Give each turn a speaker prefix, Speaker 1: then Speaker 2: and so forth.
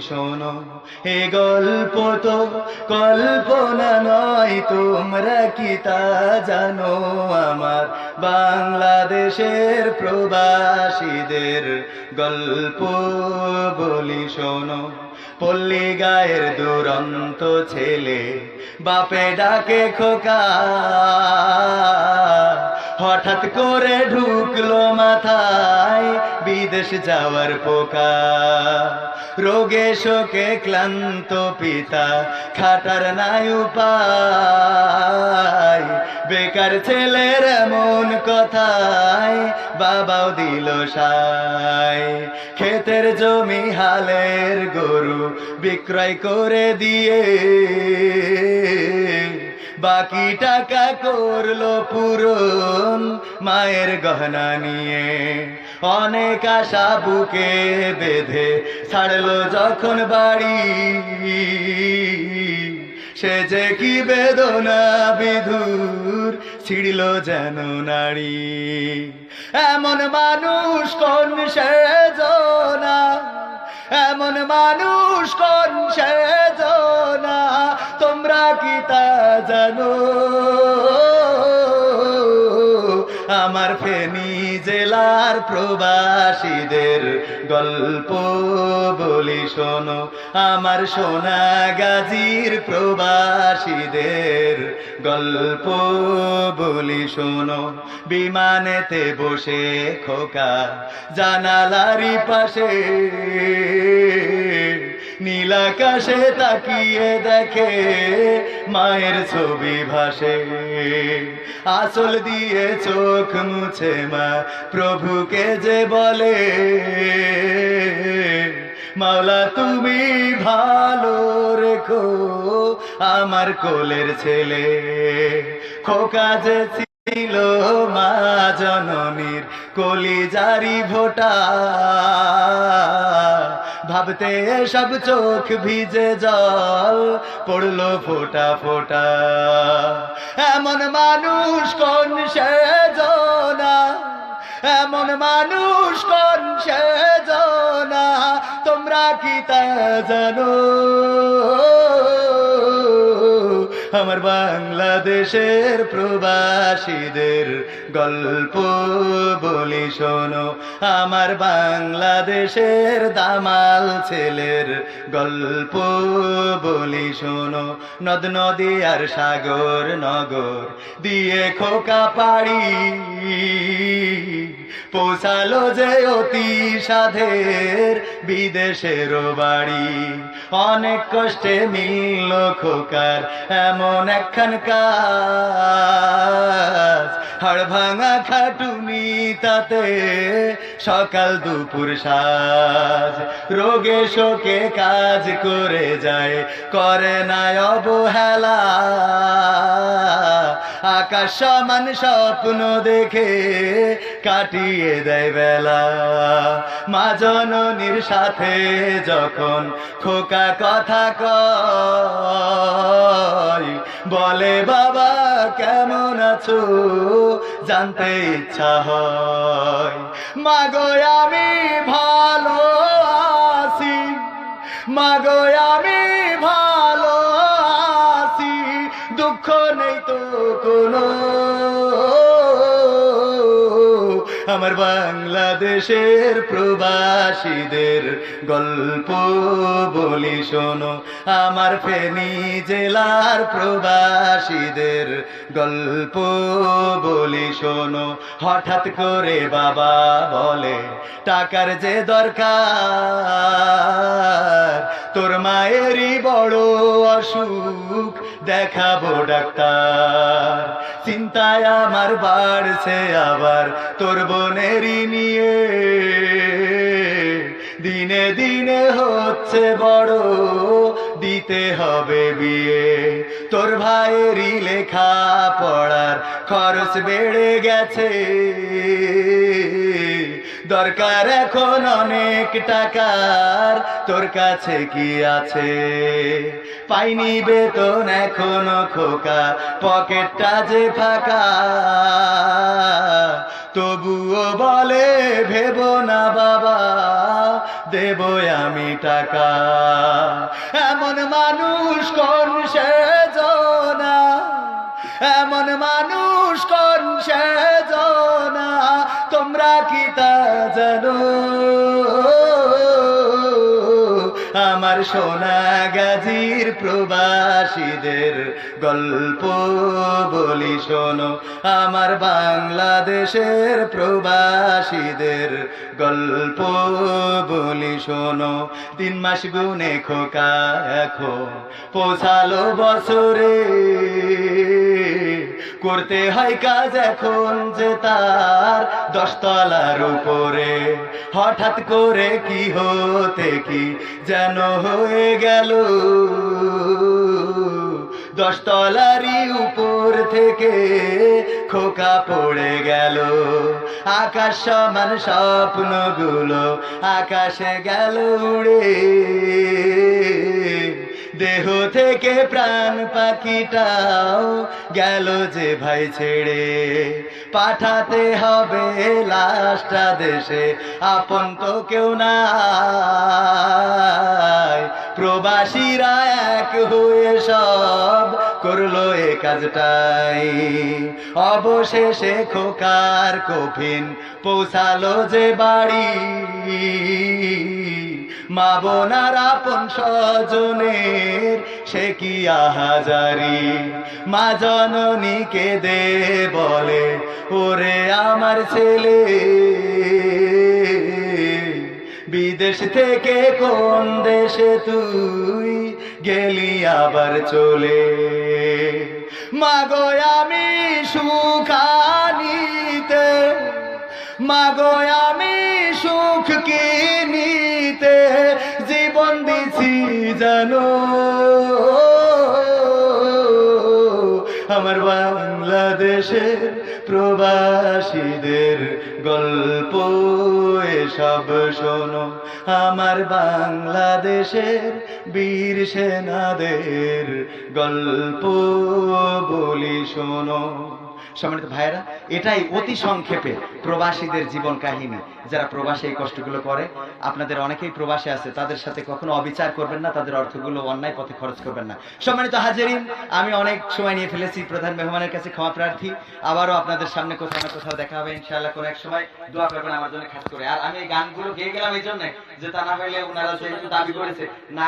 Speaker 1: শোনো, এ গল্প তো কল্পনা নয়, তোমরা কি তা জানো? আমার বাংলাদেশের প্রবাসীদের গল্প বলি শোনো। পল্লী গায়ের দুরন্ত ছেলে বাপে ডাকে খোকা, হঠাৎ করে ঢুকলো মাথায় বিদেশ যাওয়ার পোকা। রোগে শোকে ক্লান্ত পিতা খাটার নাই উপায়, বেকার ছেলের এমন কথায় বাবাও দিল সায়। ক্ষেতের জমি হালের গরু বিক্রয় করে দিয়ে বাকি টাকা করলো পূরণ মায়ের গহনা নিয়ে। অনেক আশা বুকে বেঁধে ছাড়লো যখন বাড়ি, সে যে কি বেদনা বিধুর ছিড়ল যেন নারী। এমন মানুষ কোন সেজনা, এমন মানুষ কোন সেজনা, তোমরা কি তা জানো? আমার ফেনী জেলার প্রবাসীদের গল্প বলি শোনো। আমার সোনাগাজীর প্রবাসীদের গল্প বলি শোনো। বিমানেতে বসে খোকা জানালারি পাশে নীল আকাশে তাকিয়ে দেখে মায়ের ছবি ভাসে। আঁচল দিয়ে চোখ মুছে মা প্রভুকে যে বলে, মাওলা তুমি ভালো রেখো আমার কোলের ছেলে। খোকা যে ছিল মা জননীর কলিজারি ভোটা, ভাবতে সব চোখ ভিজে জল পড়লো ফোটা ফোটা। এমন মানুষ কোন সেজনা, এমন মানুষ কোন সেজনা, তোমরা কি তা জানো? আমার বাংলাদেশের প্রবাসীদের গল্প বলি শোনো। আমার বাংলাদেশের দামাল ছেলের গল্প বলি শোনো। নদ নদী আর সাগর নগর দিয়ে খোকা পাড়ি পৌঁছালো যে অতি সাধের বিদেশের বাড়ি। অনেক কষ্টে মিলল খোকার এমন একখান কাজ, হাড় ভাঙা খাটুনি তাতে সকাল দুপুর সাজ। রোগে শোকে কাজ করে যায়, করে না অবহেলা, আকাশ সমান স্বপ্ন দেখে কাটিয়ে দেয় বেলা। মা জননীর সাথে যখন খোকা কথা কয়, বলে বাবা কেমন আছো জানতে ইচ্ছা হয়। মাগো আমি ভালো আছি, মাগো আমি ভালো আছি, দুঃখ নেই তো কোনো। আমার বাংলাদেশের প্রবাসীদের গল্প বলি শোনো। আমার ফেনী জেলার প্রবাসীদের গল্প বলি শোনো। হঠাৎ করে বাবা বলে টাকার যে দরকার, তোর মায়েরই বড় অসুখ দেখাবো ডাক্তার। চিন্তায় আমার বাড়ছে আবার তোর বোনেরই নিয়ে, দিনে দিনে হচ্ছে বড় দিতে হবে বিয়ে। তোর ভাইয়েরই লেখা পড়ার খরচ বেড়ে গেছে, দরকার এখন অনেক টাকার, তোর কাছে কি আছে? পাইনি বেতন এখনো খোকা, পকেটটা যে ফাঁকা, তবুও বলে ভেবো না বাবা, দেবো আমি টাকা। এমন মানুষ কোন সেজনা, এমন মানুষ কোন সেজনা, তোমরা কি তা জানো? আমার সোনাগাজীর প্রবাসীদের গল্প বলি শোনো, আমার বাংলাদেশের প্রবাসীদের গল্প বলি শোনো। 3 মাস গুনে খোকা এখন পৌঁছালো বছরে, করতে হয় কাজ এখন যে তার 10 তলার উপরে। হঠাৎ করে কি হতে কি যেন হয়ে গেল, 10 তলারই উপর থেকে খোকা পড়ে গেল। আকাশ সমান স্বপ্নগুলো আকাশে গেল উড়ে, দেহ থেকে প্রাণ পাখিটাও গেল যে ভাই ছেড়ে। পাঠাতে হবে লাশটা দেশে, আপন তো কেউ নাই, প্রবাসীরা এক হয়ে সব করলো এ কাজটাই। অবশেষে খোকার কফিন পৌঁছালো যে বাড়ি, মা বোনার আপন স্বজনের সে কি আহাজারি। মা জননীকে দে বলে, ওরে আমার ছেলে, বিদেশ থেকে কোন দেশে তুই গেলি আবার চলে। মাগো আমি সুখানিতে, মাগো আমি সুখ কিনিতে জীবন দিছি জানো। আমার বাংলাদেশের প্রবাসীদের গল্প এসব শোনো, আমার বাংলাদেশের বীর সেনাদের গল্প বলি শোনো। সম্মানিত ভাইয়েরা, এটাই অতি সংক্ষেপে প্রবাসীদের জীবন কাহিনী। যারা প্রবাসে এই কষ্টগুলো করে, আপনাদের অনেকেই প্রবাসে আছে, তাদের সাথে কখনো অবিচার করবেন না, তাদের অর্থগুলো অন্যায় পথে খরচ করবেন না। সম্মানিত হাজিরিন, আমি অনেক সময় নিয়ে ফেলেছি, প্রধান মেহমানের কাছে ক্ষমা প্রার্থী। আবারও আপনাদের সামনে কোথাও না কোথাও দেখা হবে ইনশাআল্লাহ কোনো এক সময়। দোয়া করবেন আমার জন্য খাস করে। আর আমি এই গানগুলো গেয়ে গেলাম এই জন্য যে তা না হইলে ওনারা যেহেতু দাবি করেছে না